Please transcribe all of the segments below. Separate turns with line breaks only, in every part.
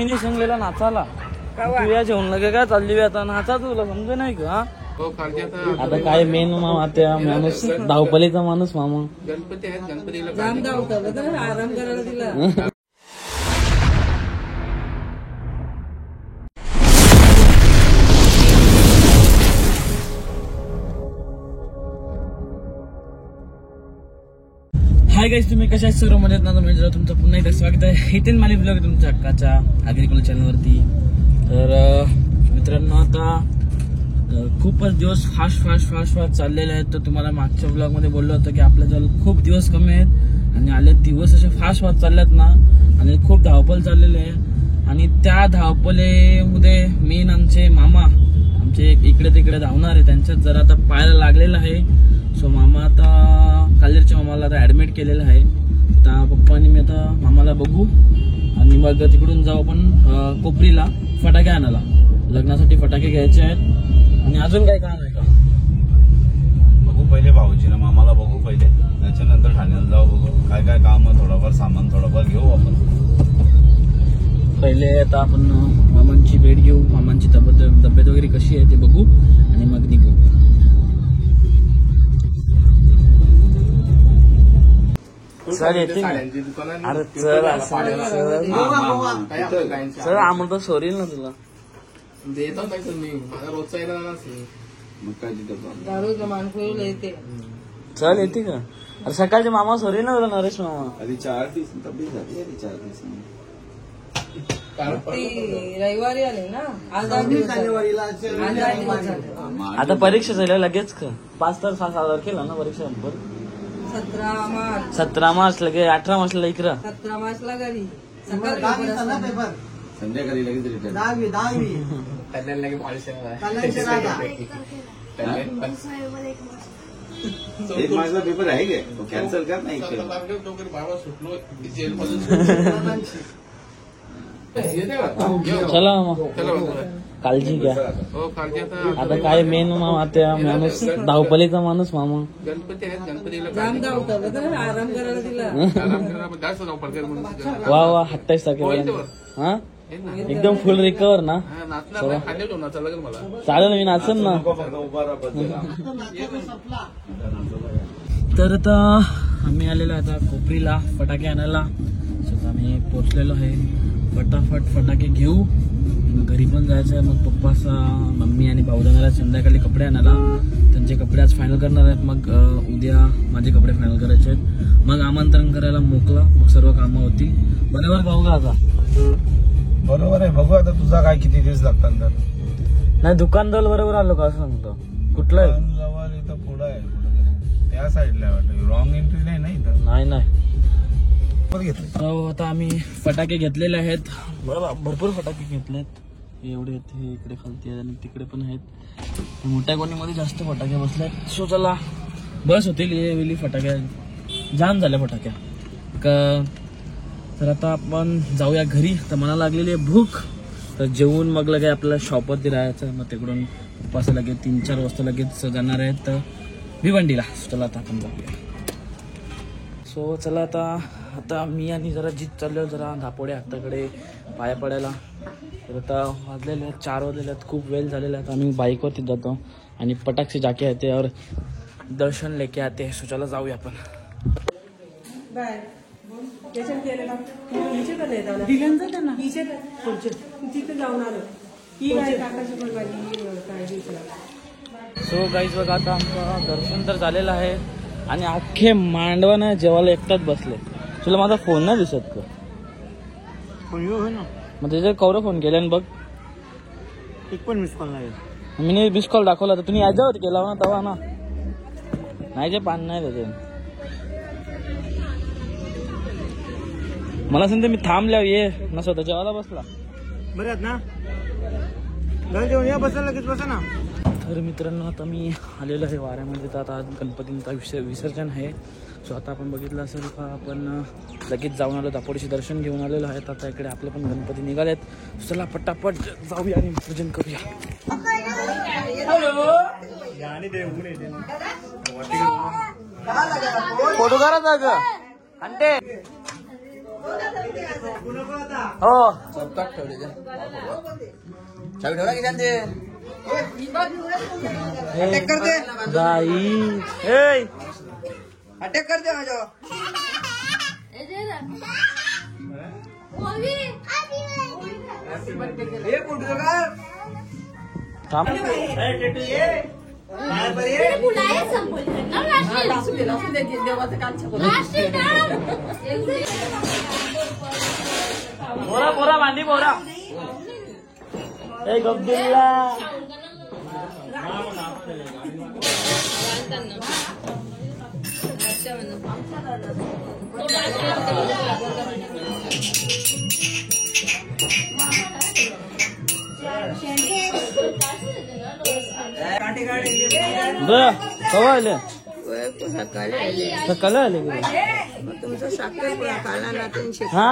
आम्ही सांगलेला नाचाला तू या जेवण लगे काय चालली आता नाचा तुला समजे नाही का. आता काय मेन मामा त्या माणूस धावपलीचा माणूस मामा
गणपती आहेत गणपतीला
आराम करायला तिला.
हाय गाईज, तुम्ही कशा सर्व मजेत ना. म्हणजे तुमचं पुन्हा एकदा स्वागत आहे हितेन माली ब्लॉग तुमच्या हक्काच्या ॲग्रिकल्चर चॅनलवरती. तर मित्रांनो, आता खूपच दिवस फास्ट चाललेले आहेत. तर तुम्हाला मागच्या ब्लॉगमध्ये बोललो होतं की आपल्याजवळ खूप दिवस कमी आहेत आणि आले दिवस असे फास्ट चाललेत ना, आणि खूप धावपळ चाललेले आहे. आणि त्या धावपळीमध्ये मेन आमचे मामा आमचे इकडे तिकडे धावणार आहे, त्यांच्यात जरा आता पायाला लागलेलं आहे. सो मामा आता कालेरच्या मामाला आता ऍडमिट केलेलं आहे. आता पप्पा आणि मी आता मामाला बघू आणि मग तिकडून जाऊ आपण कोपरीला फटाके आणायला. लग्नासाठी फटाके घ्यायचे आहेत. आणि अजून काय काम आहे का
बघू, पहिले भाऊजीला मामाला बघू पहिले, त्याच्यानंतर ठाण्याला जाऊ बघू काय काय काम, थोडंफार सामान थोडंफार घेऊ आपण.
पहिले आता आपण मामांची भेट घेऊ, मामांची तब्येत वगैरे कशी आहे ते बघू आणि मग निघू. सर येते अरे सर आम्हाला तर सोरील ना तुला
देतो काय तुम्ही माझा रोजचा येणार नसेल
मग काय तिथं
दारू जमान करून येते.
चल येते का. अरे सकाळचे मामा सोरील ना तुला नरेश मामा.
आधी 4 दिवस तब्येत झाली आधी 4 दिवस.
रविवारी आले ना, आज
आता परीक्षा झाल्या लगेच का 5 तर 6 तारखेला ना परीक्षा.
17 मार्च
17 मार्च लगे 18 मार्चला इकडं
17 मार्चला घरी.
संध्याकाळी लगेच रिटर्न.
10वी
कल्याण लगे पॉलिसी
एक माझा पेपर आहे काय तो कॅन्सल कर नाही
बाबा सुटलो जेल मधून.
चला मामा, काळजी घ्या.
हो काळजी.
आता काय मेन मामा त्या माणूस धावपलीचा माणूस मामा
गणपती आहेत गणपतीला
आराम करायला तिला.
जास्त धावपळ कर म्हणून
वा 28 तारखेला. हा एकदम फुल रिकवर ना.
नाचणार खाली नाचा लागेल मला.
चालेल, मी नाचन ना. तर आता आम्ही आलेलो आता कोपरीला फटाके आणायला. सो आम्ही पोचलेलो आहे. फटाफट फटाके घेऊ, घरी पण जायचं आहे. मग पप्पाचा मम्मी आणि भाऊदादाला संध्याकाळी कपडे आणायला. त्यांचे कपडे आज फायनल करणार आहेत. मग उद्या माझे कपडे फायनल करायचे आहेत. मग आमंत्रण करायला मोकला, मग सर्व कामं होतील. बरोबर भाऊ का आता.
बरोबर आहे. बघू आता तुझा काय किती दिवस लागतात तर.
नाही दुकानदार बरोबर आलो का असं सांगतो. कुठलं आहे
जवळ इथं पुढं आहे, त्या साईडला वाटतं. रॉंग एंट्री नाही ना इथं.
नाही
घेतलं.
आता आम्ही फटाके घेतलेले आहेत. भरपूर फटाके घेतलेत. एवढे आहेत, हे इकडे खालती आहेत आणि तिकडे पण आहेत. मोठ्या गोणीमध्ये जास्त फटाके बसलेत. सो चला बस होतील वेली फटाक्या जाम झाल्या फटाक्या का. तर आता आपण जाऊया घरी. तर मला लागलेली आहे भूक. तर जेवून मग लगे आपल्याला शॉपवरती राहायचं. मग तिकडून पप्पाचं लगेच 3-4 वाजता लगेच जाणार आहेत भिवंडीला. चला आता आपण जाऊया. सो चला आता मी आणि जरा जीत चाललो जरा धापोड्या हाताकडे पाया पडायला. तर आता वाजलेले आहेत 4 वाजलेले आहेत. खूप वेळ झालेला आहे. आम्ही बाईकवरती जातो आणि पटाकसे जाके आहे त्यावर दर्शन लेके आते. सो चला जाऊया आपण. सो गाईज बघा, आता आमचं दर्शन तर झालेलं आहे आणि अख्खे मांडवानं जेवायला एकटाच बसले. तुला माझा फोन नाही दिसत का. मग त्याच्यात कौरव फोन केल्यान बघ.
एक पण मिस कॉल नाही.
मी मिस कॉल दाखवला तर तुम्ही याच्यावर केला ना तेव्हा ना. नाही जे पान नाही त्याचे. मला सांगते मी थांबल्यावर ये ना स्वतः जेवायला बसला.
बरं ना जेवण या बसा लगेच बसा ना.
तर मित्रांनो, आता मी आलेलो आहे वाऱ्यामध्ये. तर आता गणपतींचा विसर्जन आहे. सो आता आपण बघितलं असेल का आपण लगेच जाऊन आलो, दापोडीचे दर्शन घेऊन आलेलो आहेत. आता इकडे आपले पण गणपती निघालेत. चला पटापट जाऊया आणि पूजन करूया. फोटो करा जागा. हो
सप्ताह ठेवले ठेवला की त्यांचे
अटॅक करते
दाई ए
अटॅक करते माझ्यावर हे पुढचं
थांब बोरा बोरा बांधी बोरा ए गब्दुल्ला कवा आले सकाळी आले
तुमचा साखरपुडा खाला ना तीनशे
हा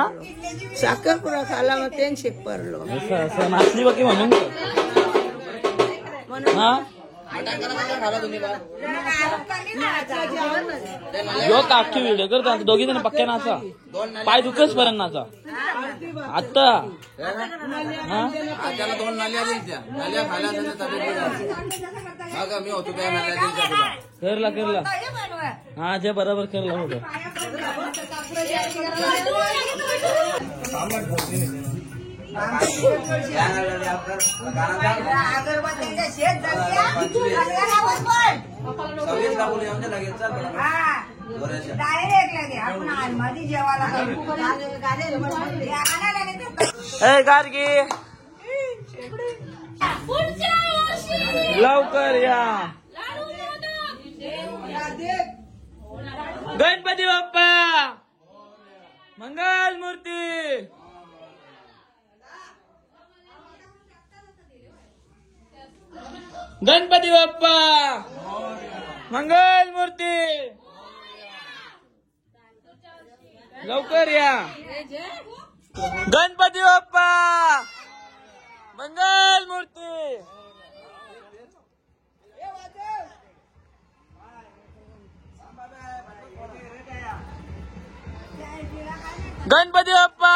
साखरपुडा खाला मग तीनशे पडलो
असं असं नाचली बाकी म्हणून हा यो काकी व्हिडिओ करता दोघी जण पक्क्या नाचा पाय दुखच पर्यंत नाचा आता हा
त्याला 2 नाल्या दिल्या नाल्या खायला मी होतो काय नाल्या
करला करला हा जे बरोबर करला होतं ए गार्गी लवकर या गणपती बाप्पा मंगल मूर्ती गणपती बाप्पा मंगल मूर्ती लवकर या गणपती बाप्पा मंगल मूर्ती गणपती बाप्पा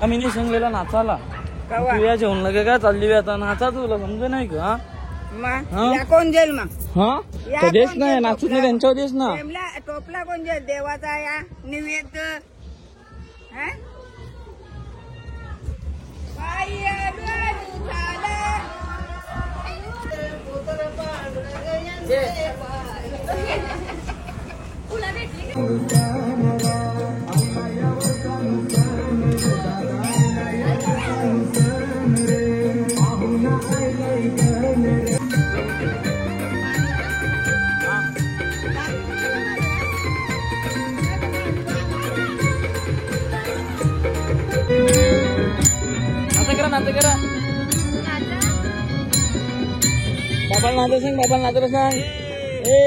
आम्ही नाही सांगलेला नाचाला तुया जेवण लगे का चालली आता नाचा तुला समज नाही का
या कोण जाईल मग
हा देश नाही नाचूच नाही त्यांच्यावर देश ना
टोपला कोण जाईल देवाचा या निवेद
नाच करा बाबाला नाचर सांग बाबाला नाचर सांग ए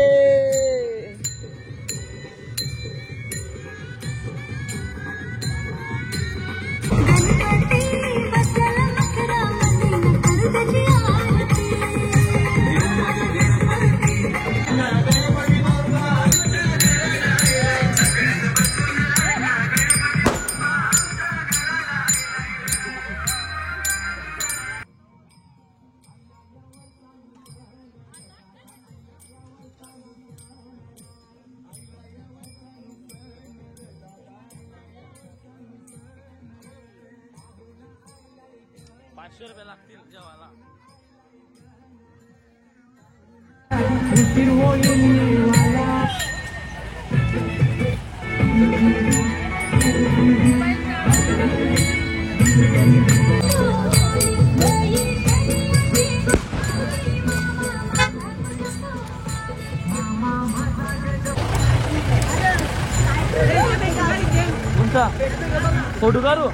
₹500 लागतील जेवायला कोणता फोटो काढू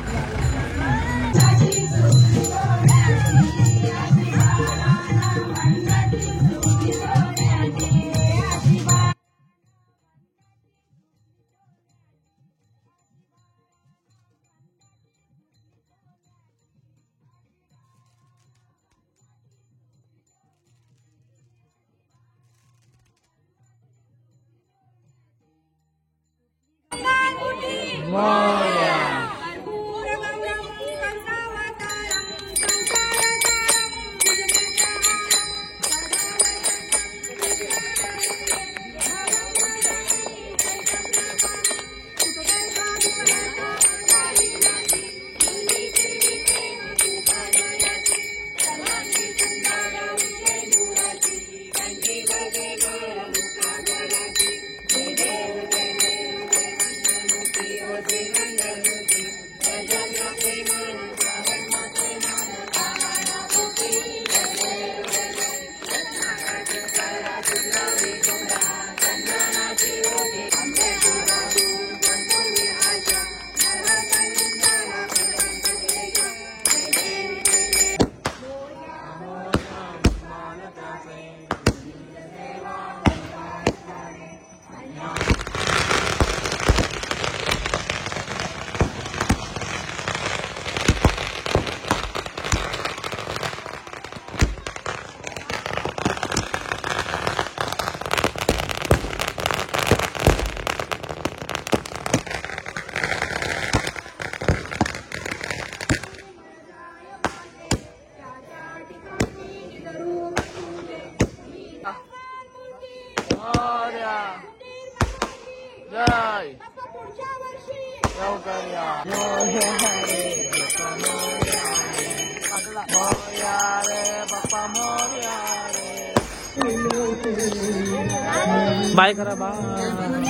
बाय करा बाय.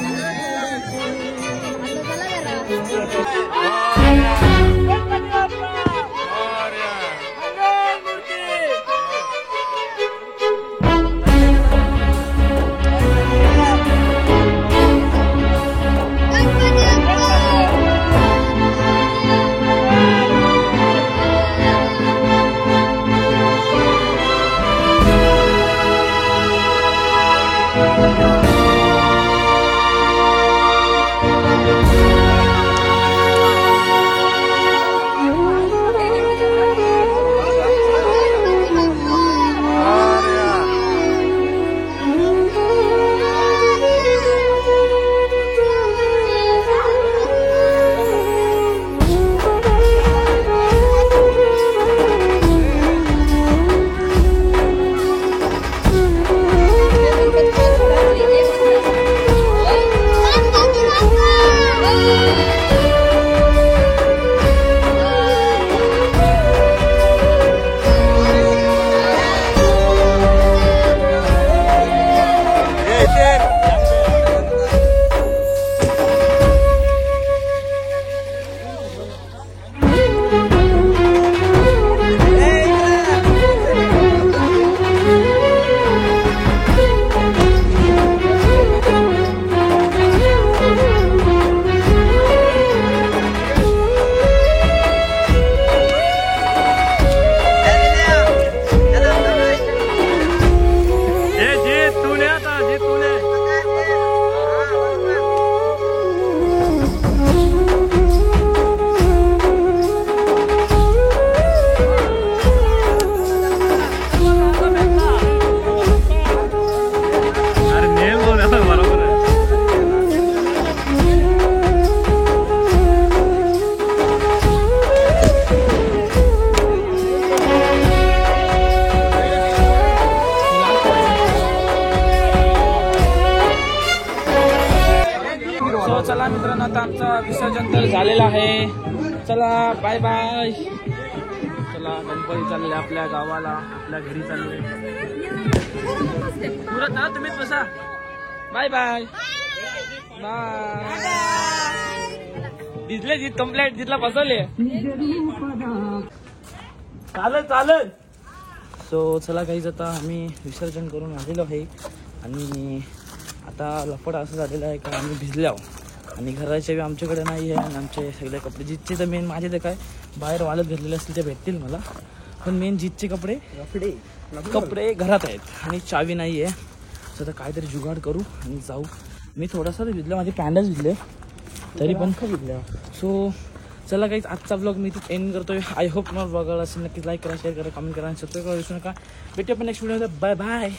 चला मित्रांनो, आता आमचं विसर्जन तर झालेलं आहे. चला बाय बाय. चला गणपती चालले आपल्या गावाला, आपल्या घरी चालले. पुरत ना तुम्हीच बसा. Bye bye bye. दिसले जीत कंप्लेंट जिथला बसवले चालत चालत. सो चला काहीच आता आम्ही विसर्जन करून आलेलो आहे आणि आता लफड असं झालेलं आहे का आम्ही भिजले आहोत आणि घराचे आमच्याकडे नाही आहे आणि आमचे सगळे कपडे जितचे तर मेन माझे ते काय बाहेर वालत घातलेले असतील ते भेटतील मला, पण मेन जितचे कपडे घरात आहेत आणि चावी नाही आहे. तर आता काहीतरी जुगाड करू आणि जाऊ. मी थोडासा भिजलो, माझे पॅन्डच भिजले तरी पण खूप भिजले. सो चला काहीच आजचा ब्लॉग मी तिथे एंड करतोय. आय होप तुम्हाला ब्लॉग आवडला असेल. नक्कीच लाईक करा, शेअर करा, कमेंट करा आणि सबस्क्राईब करा. विसरू नका. भेटूया पण नेक्स्ट व्हिडिओमध्ये. Bye bye.